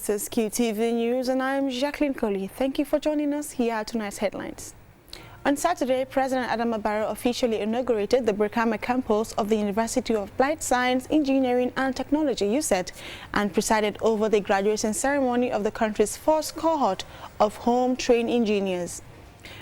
This is Qtv News and I am Jacqueline Coley. Thank you for joining us. Here are tonight's headlines. On Saturday, President Adama Barrow officially inaugurated the Brikama campus of the University of Applied Science, Engineering and Technology USET and presided over the graduation ceremony of the country's first cohort of home-trained engineers.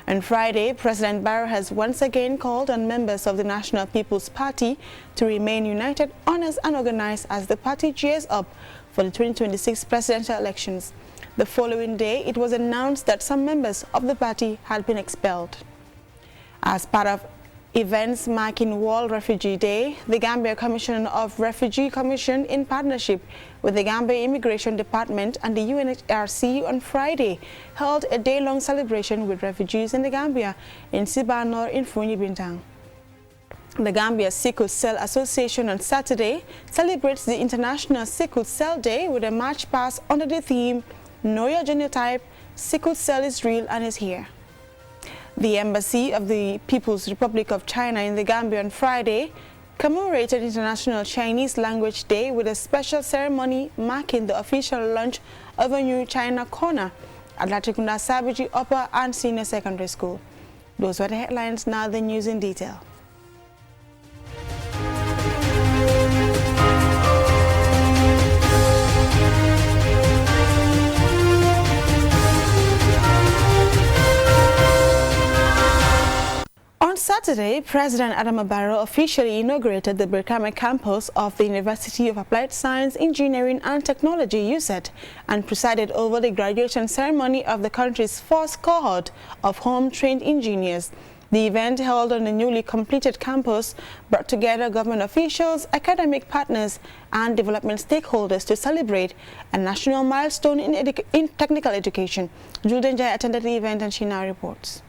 On Friday, President Barrow has once again called on members of the National People's Party to remain united, honest and organized as the party gears up for the 2026 presidential elections. The following day, it was announced that some members of the party had been expelled. As part of events marking World Refugee Day, the Gambia Commission of Refugee Commission, in partnership with the Gambia Immigration Department and the UNHRC on Friday, held a day-long celebration with refugees in the Gambia in Sibanor in Funyi Bintang. The Gambia Sickle Cell Association on Saturday celebrates the International Sickle Cell Day with a march past under the theme, Know Your Genotype, Sickle Cell is Real and is Here. The Embassy of the People's Republic of China in the Gambia on Friday commemorated International Chinese Language Day with a special ceremony marking the official launch of a new China Corner at Latrikunda Sabiji Upper and Senior Secondary School. Those were the headlines, now the news in detail. On Saturday, President Adama Barrow officially inaugurated the Brikama campus of the University of Applied Science, Engineering and Technology USET and presided over the graduation ceremony of the country's first cohort of home-trained engineers. The event held on the newly completed campus brought together government officials, academic partners and development stakeholders to celebrate a national milestone in technical education. Julden Jai attended the event and she now reports.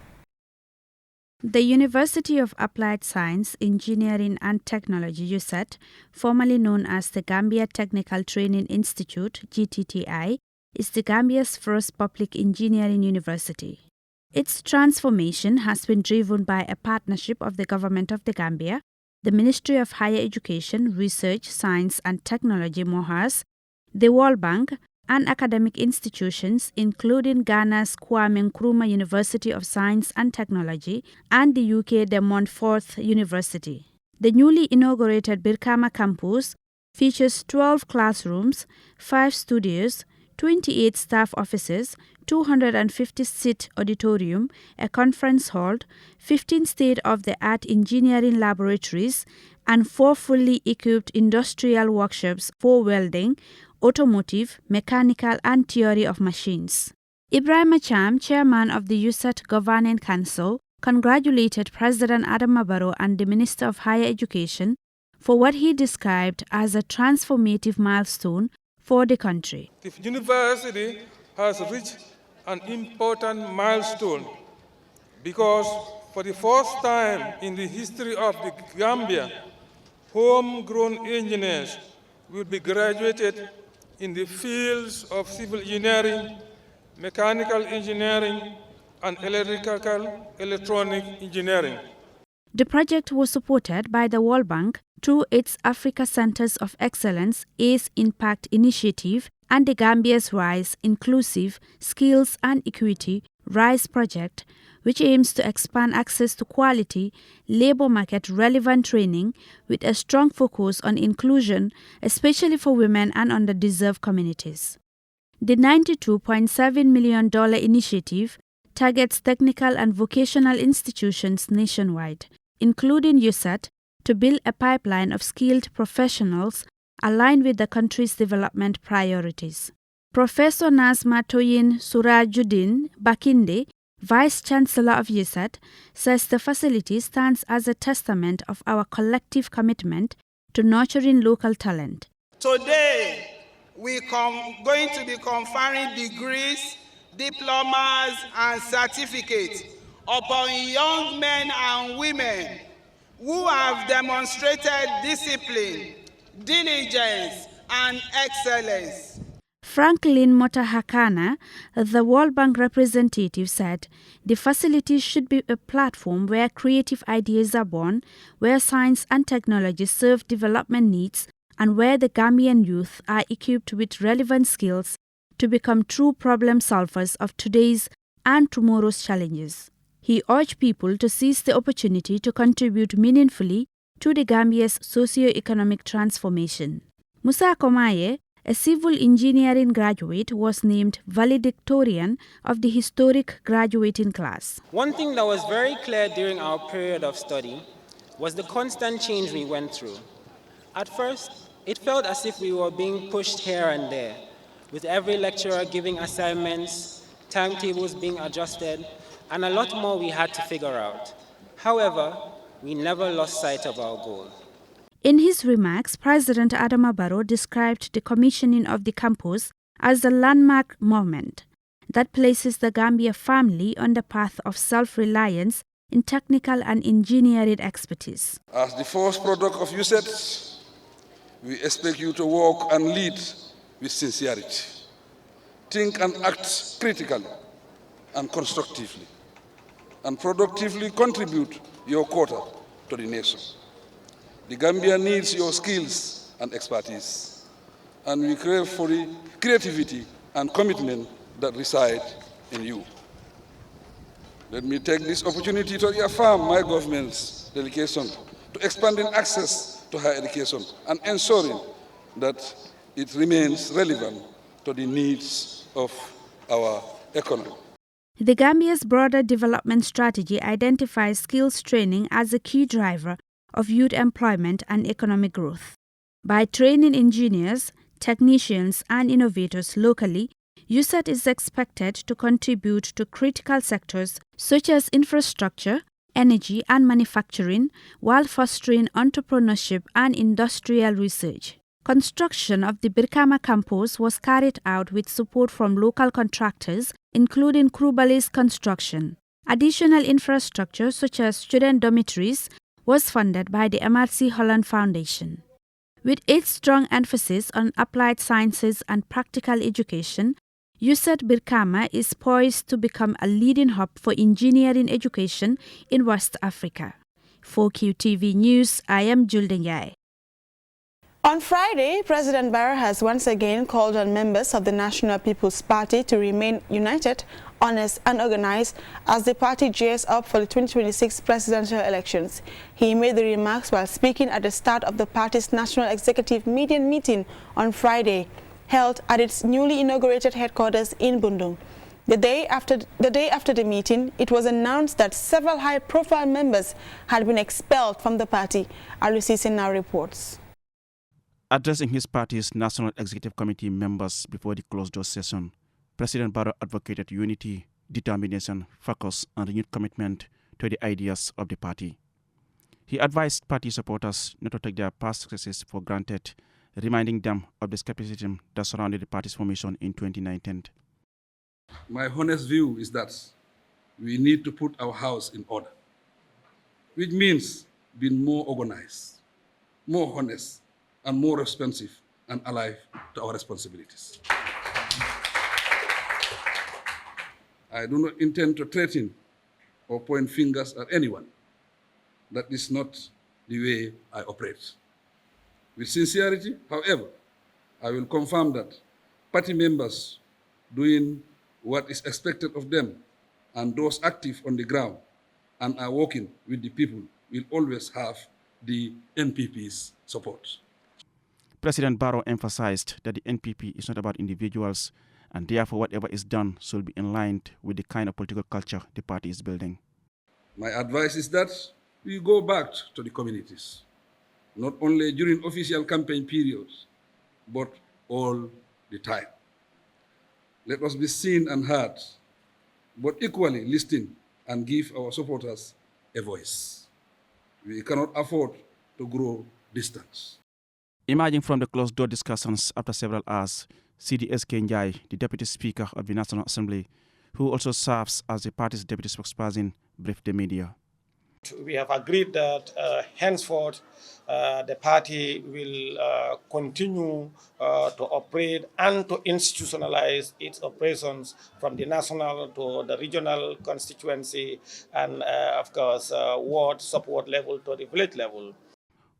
The University of Applied Science, Engineering and Technology USET, formerly known as the Gambia Technical Training Institute (GTTI), is the Gambia's first public engineering university. Its transformation has been driven by a partnership of the Government of the Gambia, the Ministry of Higher Education, Research, Science and Technology (MOHAS), the World Bank, and academic institutions including Ghana's Kwame Nkrumah University of Science and Technology and the UK De Montfort University. The newly inaugurated Brikama campus features 12 classrooms, 5 studios, 28 staff offices, 250-seat auditorium, a conference hall, 15 state-of-the-art engineering laboratories, and 4 fully equipped industrial workshops for welding, automotive, mechanical and theory of machines. Ibrahim Cham, chairman of the USET Governing Council, congratulated President Adama Barrow and the Minister of Higher Education for what he described as a transformative milestone for the country. The university has reached an important milestone because for the first time in the history of the Gambia, homegrown engineers will be graduated in the fields of civil engineering, mechanical engineering, and electronic engineering. The project was supported by the World Bank through its Africa Centers of Excellence ACE Impact Initiative and the Gambia's RISE Inclusive Skills and Equity RISE project, which aims to expand access to quality, labor market relevant training with a strong focus on inclusion, especially for women and underdeserved communities. The $92.7 million initiative targets technical and vocational institutions nationwide, including USET, to build a pipeline of skilled professionals aligned with the country's development priorities. Professor Nazma Toyin Surajuddin Bakinde, Vice-Chancellor of USET, says the facility stands as a testament of our collective commitment to nurturing local talent. Today, we're going to be conferring degrees, diplomas, and certificates upon young men and women who have demonstrated discipline, diligence, and excellence. Franklin Motahakana, the World Bank representative, said the facility should be a platform where creative ideas are born, where science and technology serve development needs, and where the Gambian youth are equipped with relevant skills to to become true problem solvers of today's and tomorrow's challenges. He urged people to seize the opportunity to contribute meaningfully to the Gambia's socio-economic transformation. Musa Komaye, a civil engineering graduate, was named valedictorian of the historic graduating class. One thing that was very clear during our period of study was the constant change we went through. At first, it felt as if we were being pushed here and there, with every lecturer giving assignments, timetables being adjusted, and a lot more we had to figure out. However, we never lost sight of our goal. In his remarks, President Adama Barrow described the commissioning of the campus as a landmark moment that places the Gambia firmly on the path of self-reliance in technical and engineering expertise. As the first product of USET, we expect you to work and lead with sincerity. Think and act critically and constructively, and productively contribute your quota to the nation. The Gambia needs your skills and expertise, and we crave for the creativity and commitment that reside in you. Let me take this opportunity to reaffirm my government's dedication to expanding access to higher education and ensuring that it remains relevant to the needs of our economy. The Gambia's broader development strategy identifies skills training as a key driver of youth employment and economic growth. By training engineers, technicians, and innovators locally, USET is expected to contribute to critical sectors such as infrastructure, energy, and manufacturing, while fostering entrepreneurship and industrial research. Construction of the Brikama campus was carried out with support from local contractors, including Krubali's Construction. Additional infrastructure such as student dormitories was funded by the MRC Holland Foundation. With its strong emphasis on applied sciences and practical education, USET Brikama is poised to become a leading hub for engineering education in West Africa. For QTV News, I am Juldenjai. On Friday, President Barrow has once again called on members of the National People's Party to remain united, honest and organized as the party gears up for the 2026 presidential elections. He made the remarks while speaking at the start of the party's National Executive Median Meeting on Friday, held at its newly inaugurated headquarters in Bundung. The day after the meeting, it was announced that several high-profile members had been expelled from the party. Alusisi now reports. Addressing his party's National Executive Committee members before the closed-door session, President Barrow advocated unity, determination, focus, and renewed commitment to the ideas of the party. He advised party supporters not to take their past successes for granted, reminding them of the skepticism that surrounded the party's formation in 2019. My honest view is that we need to put our house in order, which means being more organized, more honest, and more responsive and alive to our responsibilities. I do not intend to threaten or point fingers at anyone. That is not the way I operate. With sincerity, however, I will confirm that party members doing what is expected of them and those active on the ground and are working with the people will always have the NPP's support. President Barrow emphasized that the NPP is not about individuals, and therefore whatever is done should be in line with the kind of political culture the party is building. My advice is that we go back to the communities, not only during official campaign periods, but all the time. Let us be seen and heard, but equally listen and give our supporters a voice. We cannot afford to grow distant. Emerging from the closed-door discussions after several hours, CDS Kenjai, the Deputy Speaker of the National Assembly, who also serves as the party's deputy spokesperson, briefed the media. We have agreed that henceforth the party will continue to operate and to institutionalize its operations from the national to the regional constituency and, of course, ward support level to the village level.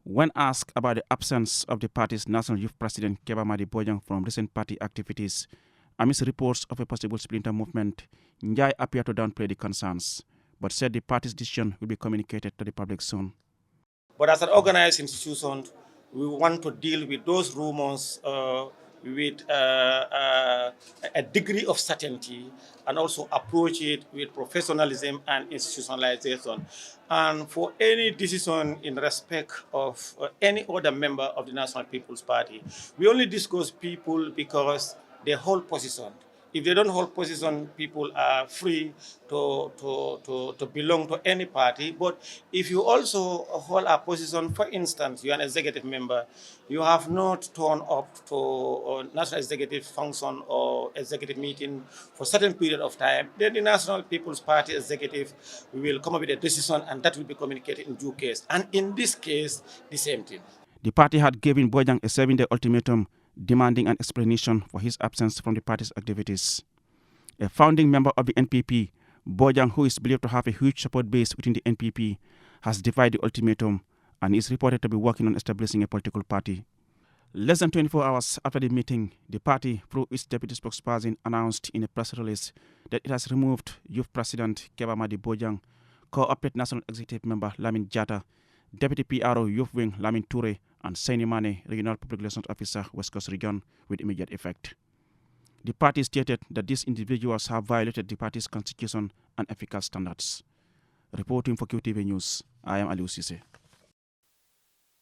When asked about the absence of the party's National Youth President Keba Madi Bojang from recent party activities, Amidst reports of a possible splinter movement, Njai appeared to downplay the concerns, but said the party's decision will be communicated to the public soon. But as an organized institution, we want to deal with those rumors with a degree of certainty and also approach it with professionalism and institutionalization. And for any decision in respect of any other member of the National People's Party, we only discuss people because they hold position. If they don't hold position, people are free to belong to any party. But if you also hold a position, for instance, you're an executive member, you have not turned up to a national executive function or executive meeting for a certain period of time, then the National People's Party executive will come up with a decision and that will be communicated in due case. And in this case, the same thing. The party had given Bojang a 7-day ultimatum demanding an explanation for his absence from the party's activities. A founding member of the NPP, Bojang, who is believed to have a huge support base within the NPP, has defied the ultimatum and is reported to be working on establishing a political party. Less than 24 hours after the meeting, the party, through its deputy spokesperson, announced in a press release that it has removed Youth President Kebamadi Bojang, co-opted National Executive Member Lamin Jata, Deputy PRO Youth Wing Lamin Toure, and Saini Mane, Regional Public Relations Officer, West Coast Region, with immediate effect. The party stated that these individuals have violated the party's constitution and ethical standards. Reporting for Qtv News, I am Aliou Cissé.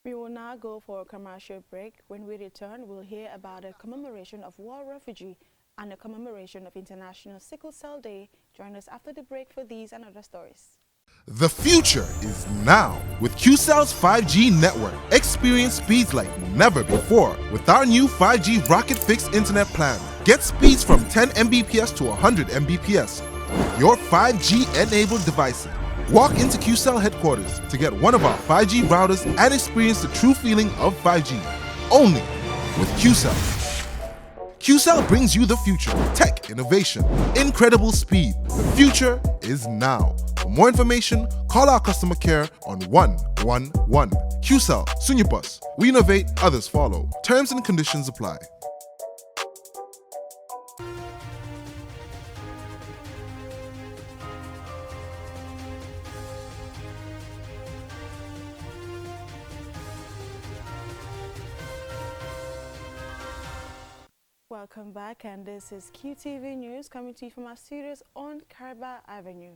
We will now go for a commercial break. When we return, we'll hear about a commemoration of war refugee and a commemoration of International Sickle Cell Day. Join us after the break for these and other stories. The future is now with Qcel's 5G network. Experience speeds like never before with our new 5G Rocket Fixed Internet plan. Get speeds from 10 Mbps to 100 Mbps. Your 5G-enabled devices. Walk into Qcell headquarters to get one of our 5G routers and experience the true feeling of 5G. Only with Qcell. Qcell brings you the future. Tech, innovation, incredible speed. The future is now. For more information, call our customer care on 111. Qcell, Sunyapus. We innovate, others follow. Terms and conditions apply. Welcome back, and this is QTV News coming to you from our studios on Caraba Avenue.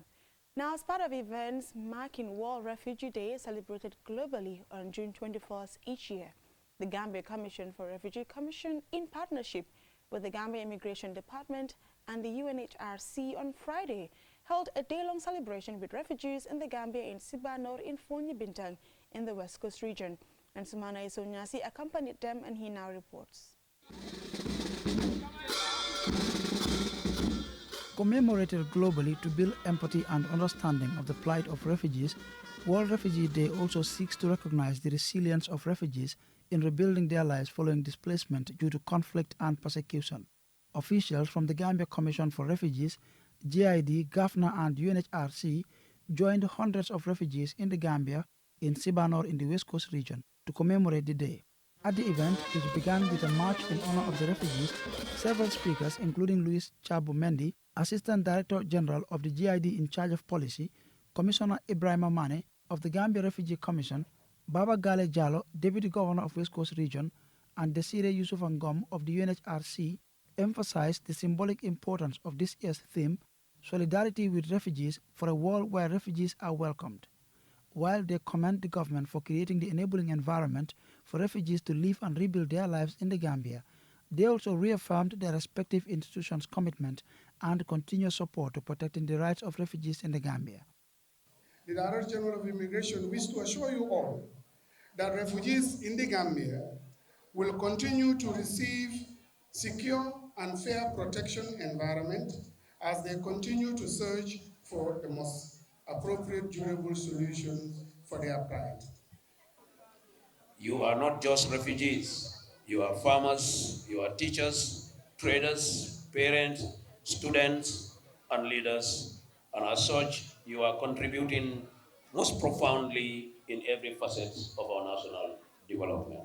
Now, as part of events marking World Refugee Day celebrated globally on June 21st each year, the Gambia Commission for Refugee Commission, in partnership with the Gambia Immigration Department and the UNHRC on Friday, held a day-long celebration with refugees in the Gambia in Sibanor in Fonya Bintang in the West Coast region. And Sumana Isonyasi accompanied them, and he now reports. Commemorated globally to build empathy and understanding of the plight of refugees, World Refugee Day also seeks to recognize the resilience of refugees in rebuilding their lives following displacement due to conflict and persecution. Officials from the Gambia Commission for Refugees, GID, GAFNA and UNHRC joined hundreds of refugees in the Gambia in Sibanor in the West Coast region to commemorate the day. At the event, which began with a march in honor of the refugees, several speakers, including Luis Chabu Mendy, Assistant Director General of the GID in charge of policy, Commissioner Ibrahim Mane of the Gambia Refugee Commission, Baba Gale Jallo, Deputy Governor of West Coast Region, and Desire Yusuf Ngom of the UNHRC, emphasized the symbolic importance of this year's theme, Solidarity with Refugees for a world where refugees are welcomed. While they commend the government for creating the enabling environment for refugees to live and rebuild their lives in the Gambia, they also reaffirmed their respective institutions' commitment and continuous support to protecting the rights of refugees in the Gambia. The Director General of Immigration wishes to assure you all that refugees in the Gambia will continue to receive secure and fair protection environment as they continue to search for the most appropriate, durable solutions for their plight. You are not just refugees. You are farmers, you are teachers, traders, parents, students, and leaders. And as such, you are contributing most profoundly in every facet of our national development.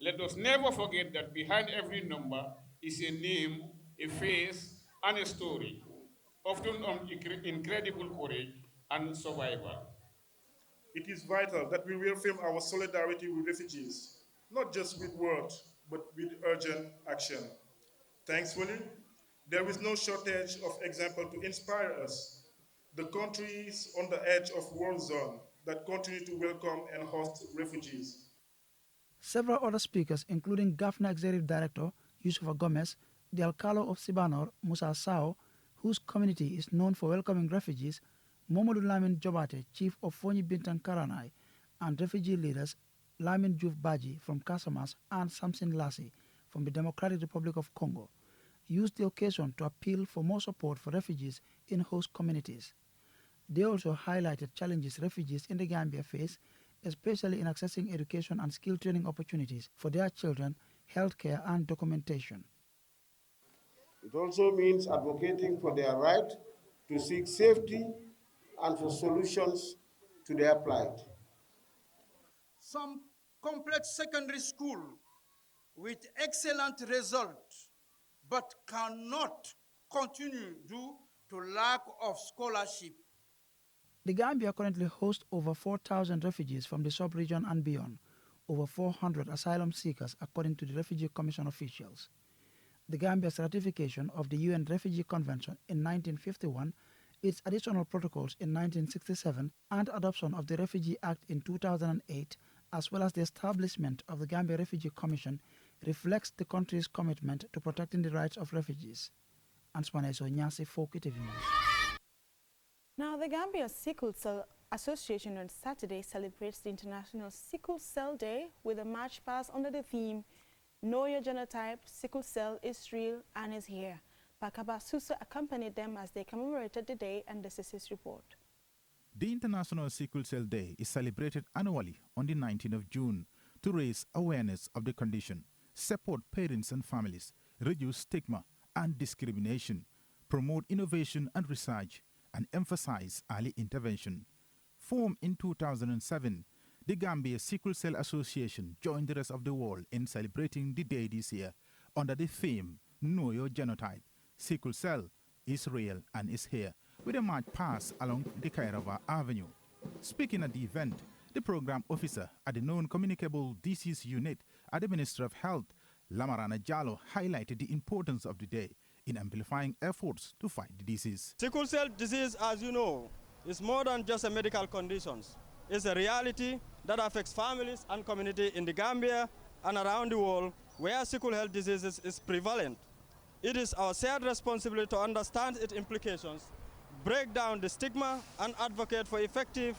Let us never forget that behind every number is a name, a face, and a story, often of incredible courage and survival. It is vital that we reaffirm our solidarity with refugees, not just with words, but with urgent action. Thankfully, there is no shortage of examples to inspire us. The countries on the edge of war zone that continue to welcome and host refugees. Several other speakers, including GAFNA Executive Director Yusufa Gomez, the Alcalo of Sibanor, Musa Sao, whose community is known for welcoming refugees, Momodu Lamin Jobate, Chief of Fonyi Bintan Karanai, and refugee leaders Lamin Juf Baji from Casamas and Samson Lassi from the Democratic Republic of Congo, used the occasion to appeal for more support for refugees in host communities. They also highlighted challenges refugees in the Gambia face, especially in accessing education and skill training opportunities for their children, healthcare and documentation. It also means advocating for their right to seek safety and for solutions to their plight. Some complex secondary school with excellent results, but cannot continue due to lack of scholarship. The Gambia currently hosts over 4,000 refugees from the sub-region and beyond, over 400 asylum seekers according to the Refugee Commission officials. The Gambia's ratification of the UN Refugee Convention in 1951, its additional protocols in 1967, and adoption of the Refugee Act in 2008, as well as the establishment of the Gambia Refugee Commission, reflects the country's commitment to protecting the rights of refugees. Ansmaneso Nyasi for Qtv News. Now, the Gambia Sickle Cell Association on Saturday celebrates the International Sickle Cell Day with a march past under the theme, Know Your Genotype, Sickle Cell is Real and is Here. Pakaba Susa accompanied them as they commemorated the day, and this is his report. The International Sickle Cell Day is celebrated annually on the 19th of June to raise awareness of the condition, support parents and families, reduce stigma and discrimination, promote innovation and research, and emphasize early intervention. Formed in 2007, the Gambia Sickle Cell Association joined the rest of the world in celebrating the day this year under the theme, Know Your Genotype, Sickle Cell is Real and is Here, with a march past along the Kairava Avenue. Speaking at the event, the program officer at the Non-Communicable Disease Unit at the Ministry of Health, Lamarana Jallo, highlighted the importance of the day in amplifying efforts to fight the disease. Sickle cell disease, as you know, is more than just a medical condition. It's a reality that affects families and community in the Gambia and around the world where sickle cell disease is prevalent. It is our shared responsibility to understand its implications, break down the stigma, and advocate for effective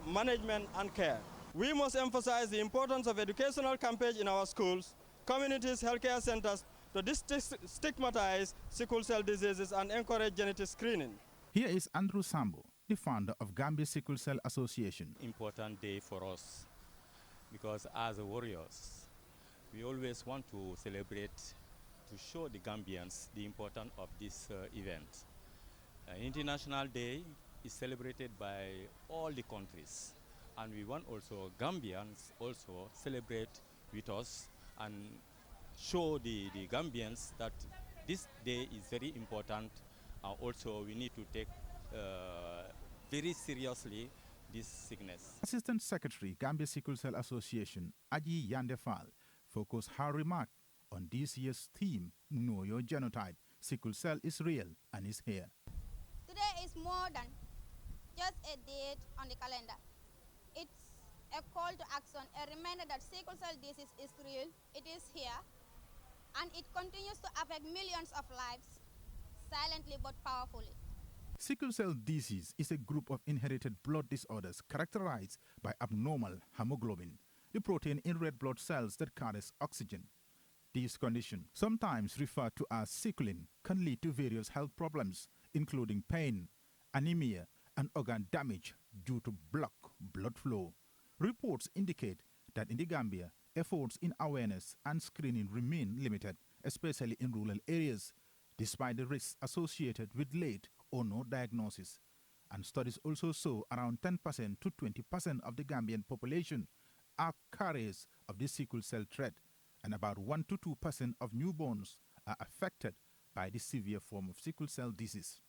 management and care. We must emphasize the importance of educational campaigns in our schools, communities, healthcare centers, to stigmatize sickle cell diseases and encourage genetic screening. Here is Andrew Sambo, the founder of Gambia Sickle Cell Association. Important day for us because as warriors, we always want to celebrate to show the Gambians the importance of this event. International Day is celebrated by all the countries, and we want also Gambians also celebrate with us and show the Gambians that this day is very important. Also, we need to take very seriously this sickness. Assistant Secretary, Gambia Sickle Cell Association, Aji Yandefal, focused her remark on this year's theme, Know Your Genotype, Sickle Cell is Real and is Here. Today is more than just a date on the calendar. It's a call to action, a reminder that sickle cell disease is real, it is here, and it continues to affect millions of lives, silently but powerfully. Sickle cell disease is a group of inherited blood disorders characterized by abnormal hemoglobin, the protein in red blood cells that carries oxygen. This condition, sometimes referred to as sickling, can lead to various health problems, including pain, anemia, and organ damage due to blocked blood flow. Reports indicate that in the Gambia, efforts in awareness and screening remain limited, especially in rural areas, despite the risks associated with late or no diagnosis. And studies also show around 10% to 20% of the Gambian population are carriers of the sickle cell trait, and about 1 to 2% of newborns are affected by the severe form of sickle cell disease.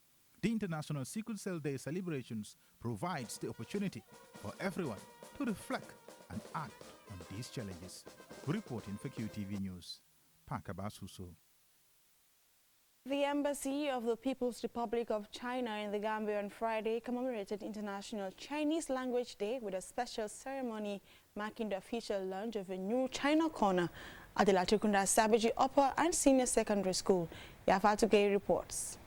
The International Sickle Cell Day celebrations provides the opportunity for everyone to reflect and act on these challenges. Reporting for QTV News, Pakabasuso. The Embassy of the People's Republic of China in the Gambia on Friday commemorated International Chinese Language Day with a special ceremony marking the official launch of a new China Corner at the Latrikunda Sabaji Upper and Senior Secondary School. Yafatu Gay reports.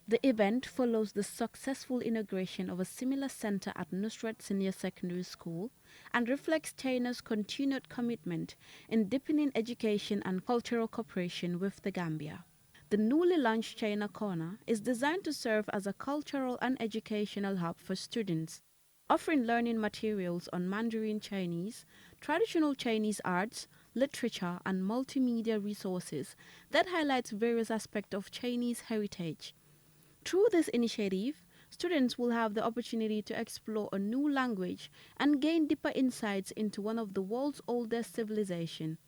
The event follows the successful inauguration of a similar center at Nusrat Senior Secondary School and reflects China's continued commitment in deepening education and cultural cooperation with the Gambia. The newly launched China Corner is designed to serve as a cultural and educational hub for students, offering learning materials on Mandarin Chinese, traditional Chinese arts, literature, and multimedia resources that highlights various aspects of Chinese heritage. Through this initiative, students will have the opportunity to explore a new language and gain deeper insights into one of the world's oldest civilizations.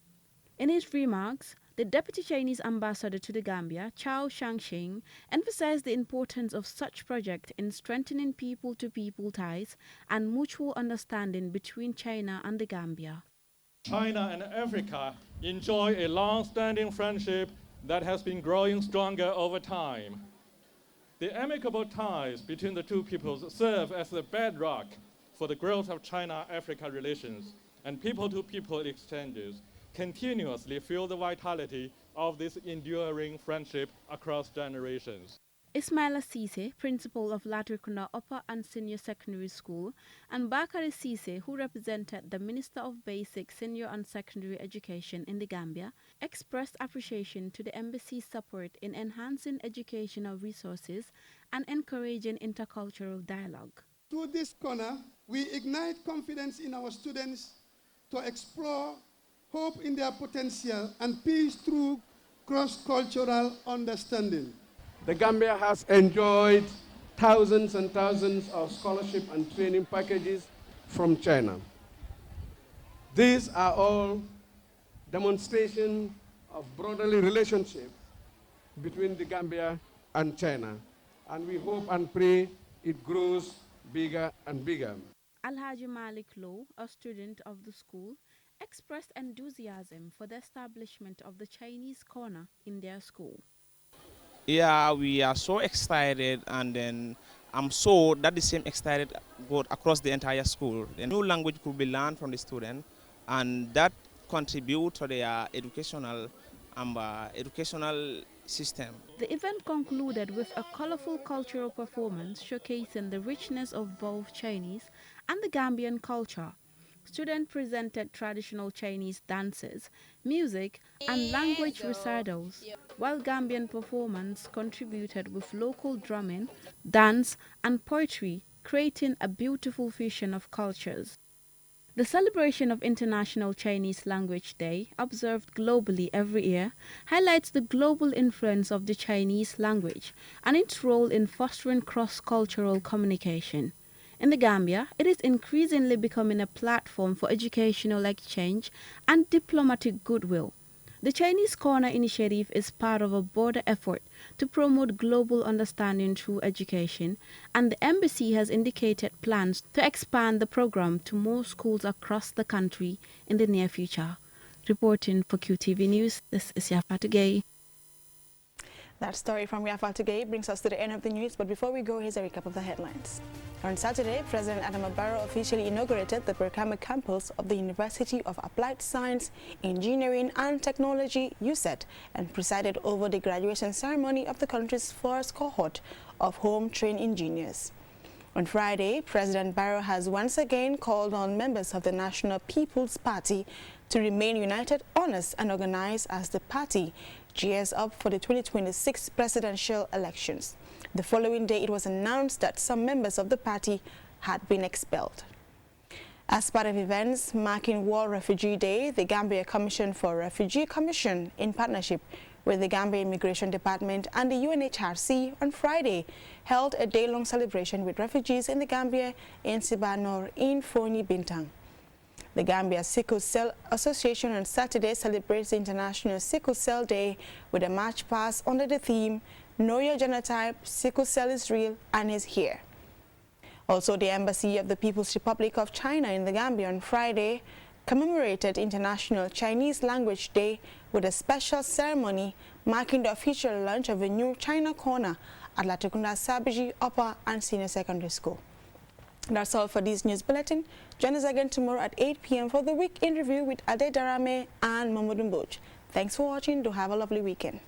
In his remarks, the Deputy Chinese Ambassador to the Gambia, Chao Shangxing, emphasized the importance of such projects in strengthening people-to-people ties and mutual understanding between China and the Gambia. China and Africa enjoy a long-standing friendship that has been growing stronger over time. The amicable ties between the two peoples serve as the bedrock for the growth of China-Africa relations, and people-to-people exchanges continuously fuel the vitality of this enduring friendship across generations. Ismaila Cisse, principal of Latrikunda Upper and Senior Secondary School, and Bakari Cisse, who represented the Minister of Basic, Senior and Secondary Education in the Gambia, expressed appreciation to the embassy's support in enhancing educational resources and encouraging intercultural dialogue. Through this corner, we ignite confidence in our students to explore hope in their potential and peace through cross-cultural understanding. The Gambia has enjoyed thousands and thousands of scholarship and training packages from China. These are all demonstrations of brotherly relationship between the Gambia and China, and we hope and pray it grows bigger and bigger. Alhaji Malik Low, a student of the school, expressed enthusiasm for the establishment of the Chinese Corner in their school. Yeah, we are so excited, and then I'm so that the same excited go across the entire school. The new language could be learned from the student, and that contribute to their educational system. The event concluded with a colorful cultural performance showcasing the richness of both Chinese and the Gambian culture. Students presented traditional Chinese dances, music, and language recitals, while Gambian performance contributed with local drumming, dance, and poetry, creating a beautiful fusion of cultures. The celebration of International Chinese Language Day, observed globally every year, highlights the global influence of the Chinese language and its role in fostering cross-cultural communication. In the Gambia, it is increasingly becoming a platform for educational exchange and diplomatic goodwill. The Chinese Corner initiative is part of a broader effort to promote global understanding through education, and the embassy has indicated plans to expand the program to more schools across the country in the near future. Reporting for QTV News, this is Yafatu Gay. That story from Yafatu Gay brings us to the end of the news, but before we go, here's a recap of the headlines. On Saturday, President Adama Barrow officially inaugurated the Brikama campus of the University of Applied Science, Engineering and Technology, USET, and presided over the graduation ceremony of the country's first cohort of home-trained engineers. On Friday, President Barrow has once again called on members of the National People's Party to remain united, honest and organized as the party gears up for the 2026 presidential elections. The following day, it was announced that some members of the party had been expelled. As part of events marking World Refugee Day, the Gambia Commission for Refugee Commission, in partnership with the Gambia Immigration Department and the UNHRC, on Friday held a day-long celebration with refugees in the Gambia in Sibanor in Foni Bintang. The Gambia Sickle Cell Association on Saturday celebrates International Sickle Cell Day with a march past under the theme, Know Your Genotype, Sickle Cell is Real and is Here. Also, the Embassy of the People's Republic of China in the Gambia on Friday commemorated International Chinese Language Day with a special ceremony marking the official launch of a new China Corner at Latrikunda Sabiji Upper and Senior Secondary School. That's all for this news bulletin. Join us again tomorrow at 8 p.m. for the Week in Review with Ade Darame and Mamadou Mboj. Thanks for watching. Do have a lovely weekend.